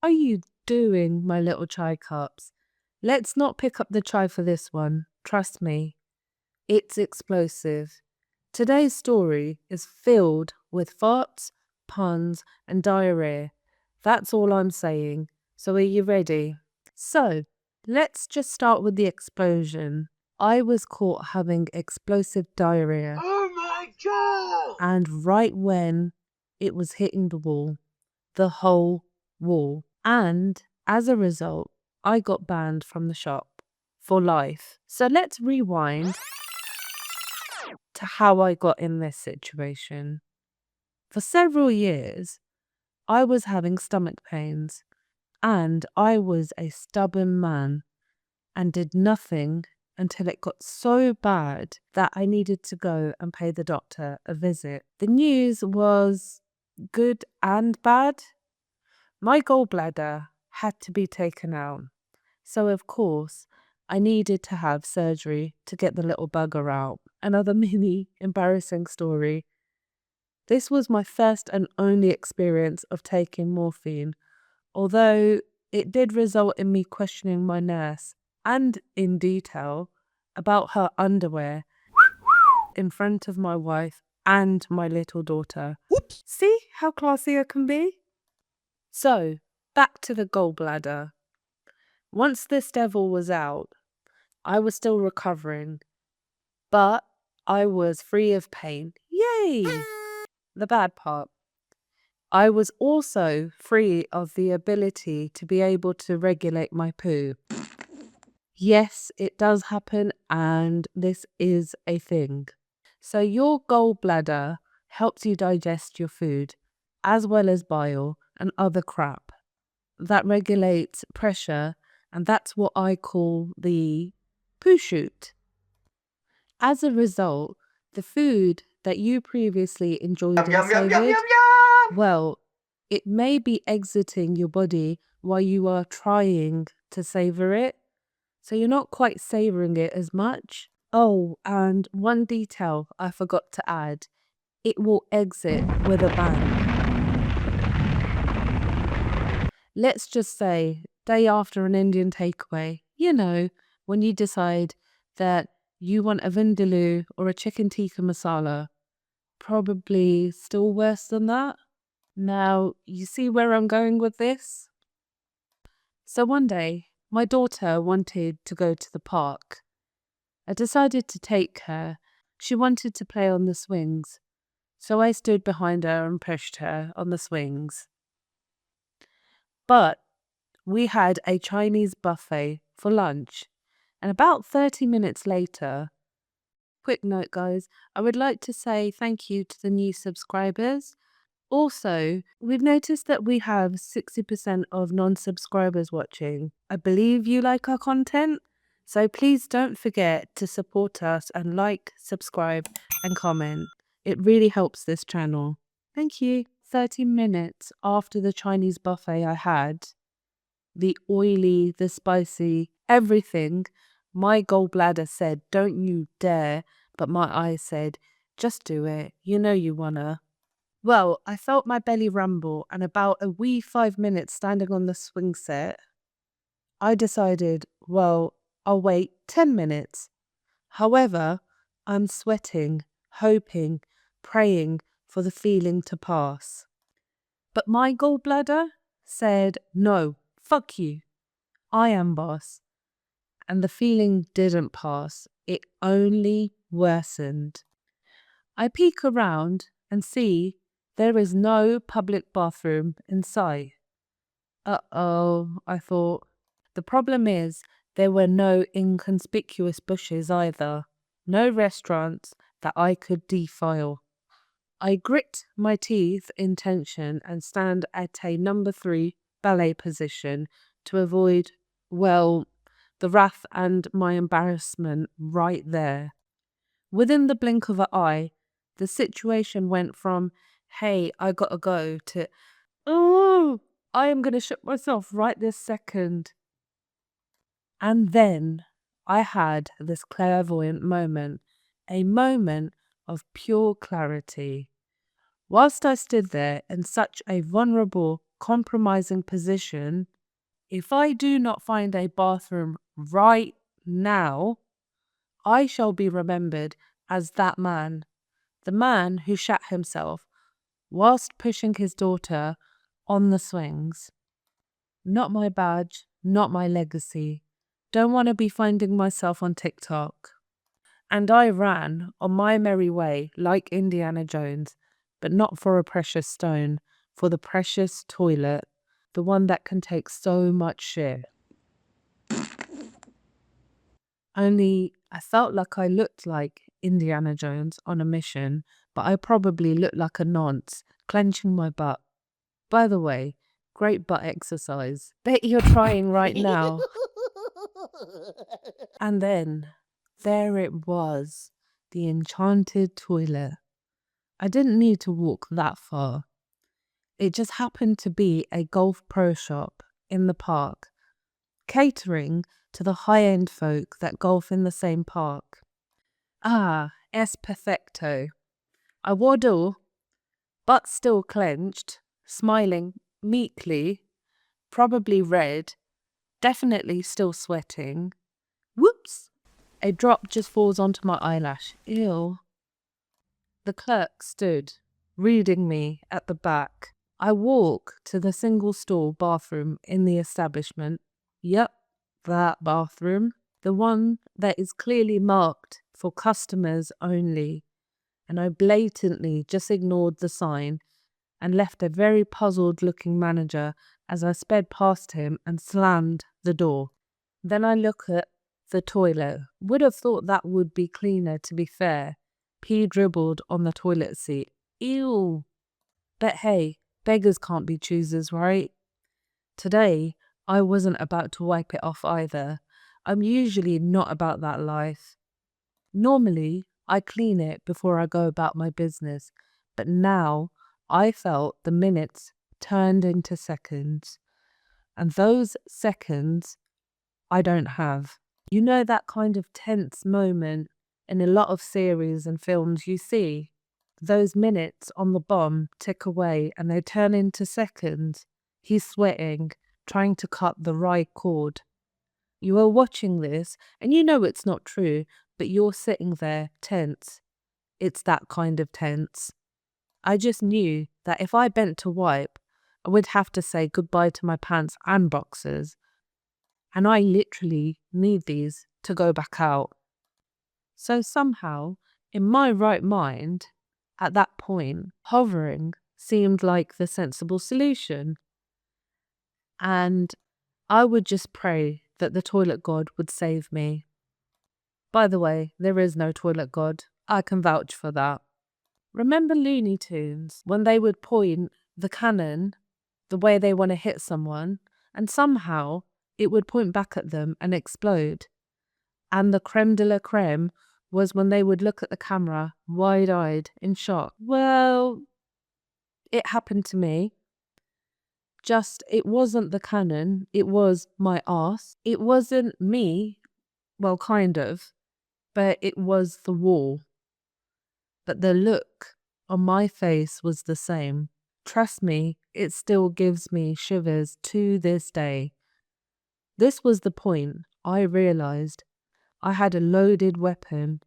are you doing, my little chai cups? Let's not pick up the chai for this one. Trust me, it's explosive. Today's story is filled with farts, puns, and diarrhea. That's all I'm saying. So are you ready? So, let's just start with the explosion. I was caught having explosive diarrhea. Oh my God! And right when it was hitting the wall, the whole wall. And as a result, I got banned from the shop for life. So let's rewind to how I got in this situation. For several years, I was having stomach pains, and I was a stubborn man and did nothing until it got so bad that I needed to go and pay the doctor a visit. The news was good and bad. My gallbladder had to be taken out. So, of course, I needed to have surgery to get the little bugger out. Another mini embarrassing story. This was my first and only experience of taking morphine, although it did result in me questioning my nurse and in detail about her underwear in front of my wife and my little daughter. Whoops! See how classy I can be? So, back to the gallbladder. Once this devil was out, I was still recovering, but I was free of pain. Yay! The bad part. I was also free of the ability to be able to regulate my poo. Yes, it does happen, and this is a thing. So your gallbladder helps you digest your food, as well as bile and other crap. That regulates pressure, and that's what I call the poo chute. As a result, the food that you previously enjoyed Yum, and yum, yum, yum, savoured, yum, yum! well, it may be exiting your body while you are trying to savour it. So you're not quite savouring it as much. Oh, and one detail I forgot to add. It will exit with a bang. Let's just say, day after an Indian takeaway, you know, when you decide that you want a vindaloo or a chicken tikka masala, probably still worse than that. Now, you see where I'm going with this? So one day, my daughter wanted to go to the park. I decided to take her. She wanted to play on the swings. So I stood behind her and pushed her on the swings. But we had a Chinese buffet for lunch. And about 30 minutes later, quick note, guys, I would like to say thank you to the new subscribers. Also, we've noticed that we have 60% of non-subscribers watching. I believe you like our content, so please don't forget to support us and like, subscribe, and comment. It really helps this channel. Thank you. 30 minutes after the Chinese buffet I had, the oily, the spicy, everything, my gallbladder said, don't you dare, but my eyes said, just do it. You know you wanna. Well, I felt my belly rumble, and about a wee 5 minutes standing on the swing set, I decided, well, I'll wait 10 minutes. However, I'm sweating, hoping, praying for the feeling to pass. But my gallbladder said, no, fuck you. I am boss. And the feeling didn't pass. It only worsened. I peek around and see there is no public bathroom in sight. Uh-oh, I thought. The problem is there were no inconspicuous bushes either. No restaurants that I could defile. I grit my teeth in tension and stand at a number 3 ballet position to avoid, well, the wrath and my embarrassment right there. Within the blink of an eye, the situation went from, hey, I gotta go, to, oh, I am gonna shit myself right this second. And then I had this clairvoyant moment, a moment of pure clarity. Whilst I stood there in such a vulnerable, compromising position. If I do not find a bathroom right now, I shall be remembered as that man, the man who shat himself whilst pushing his daughter on the swings. Not my badge, not my legacy. Don't want to be finding myself on TikTok. And I ran on my merry way like Indiana Jones, but not for a precious stone, for the precious toilet, the one that can take so much shit. Only I felt like I looked like Indiana Jones on a mission, but I probably looked like a nonce, clenching my butt. By the way, great butt exercise. Bet you're trying right now. And then there it was, the enchanted toilet. I didn't need to walk that far. It just happened to be a golf pro shop in the park, catering to the high-end folk that golf in the same park. Ah, es perfecto. I waddle, butt still clenched, smiling meekly, probably red, definitely still sweating. Whoops! A drop just falls onto my eyelash. Ew. The clerk stood, reading me at the back. I walk to the single-stall bathroom in the establishment. Yep, that bathroom. The one that is clearly marked for customers only. And I blatantly just ignored the sign and left a very puzzled-looking manager as I sped past him and slammed the door. Then I look at the toilet. Would have thought that would be cleaner, to be fair. Pee dribbled on the toilet seat. Ew. But hey, beggars can't be choosers, right? Today, I wasn't about to wipe it off either. I'm usually not about that life. Normally, I clean it before I go about my business, but now I felt the minutes turned into seconds. And those seconds I don't have. You know that kind of tense moment in a lot of series and films you see? Those minutes on the bomb tick away and they turn into seconds. He's sweating, trying to cut the right cord. You are watching this and you know it's not true, but you're sitting there tense. It's that kind of tense. I just knew that if I bent to wipe, I would have to say goodbye to my pants and boxers. And I literally need these to go back out. So somehow, in my right mind, at that point, hovering seemed like the sensible solution. And I would just pray that the toilet god would save me. By the way, there is no toilet god. I can vouch for that. Remember Looney Tunes, when they would point the cannon the way they want to hit someone, and somehow it would point back at them and explode? And the creme de la creme was when they would look at the camera, wide-eyed, in shock. Well, it happened to me. Just, it wasn't the cannon, it was my arse. It wasn't me, well, kind of, but it was the wall. But the look on my face was the same. Trust me, it still gives me shivers to this day. This was the point I realised I had a loaded weapon,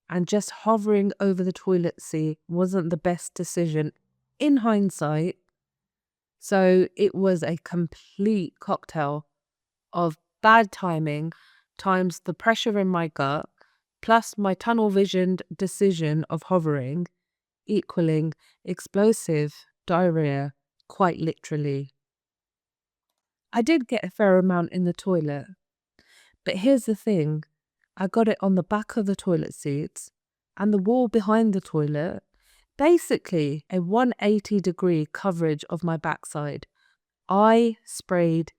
and just hovering over the toilet seat wasn't the best decision in hindsight. So it was a complete cocktail of bad timing times the pressure in my gut, plus my tunnel-visioned decision of hovering, equaling explosive diarrhea, quite literally. I did get a fair amount in the toilet, but here's the thing. I got it on the back of the toilet seats and the wall behind the toilet, basically a 180-degree coverage of my backside. I sprayed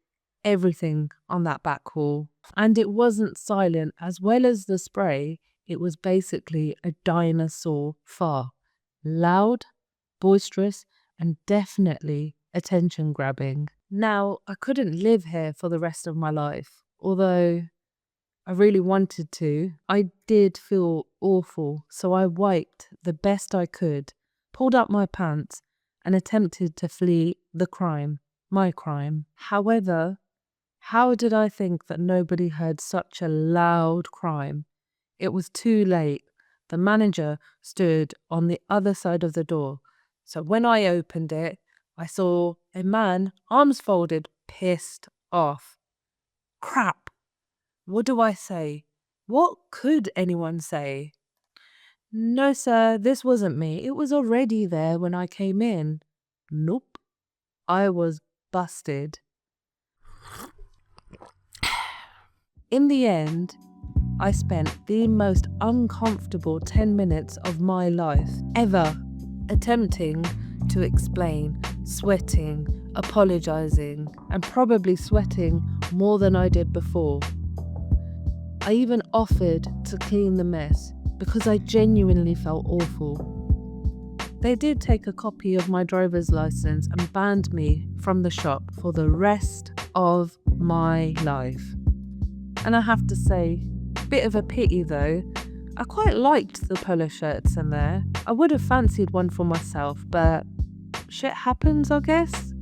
everything on that back wall, and it wasn't silent. As well as the spray, it was basically a dinosaur fart. Loud, boisterous, and definitely attention-grabbing. Now, I couldn't live here for the rest of my life, although I really wanted to. I did feel awful, so I wiped the best I could, pulled up my pants, and attempted to flee the crime, my crime. However, how did I think that nobody heard such a loud crime? It was too late. The manager stood on the other side of the door. So when I opened it, I saw a man, arms folded, pissed off. Crap. What do I say? What could anyone say? No, sir, this wasn't me. It was already there when I came in. Nope. I was busted. In the end, I spent the most uncomfortable 10 minutes of my life ever attempting to explain, sweating, apologizing, and probably sweating more than I did before. I even offered to clean the mess because I genuinely felt awful. They did take a copy of my driver's license and banned me from the shop for the rest of my life. And I have to say, bit of a pity though, I quite liked the polo shirts in there. I would have fancied one for myself, but shit happens, I guess.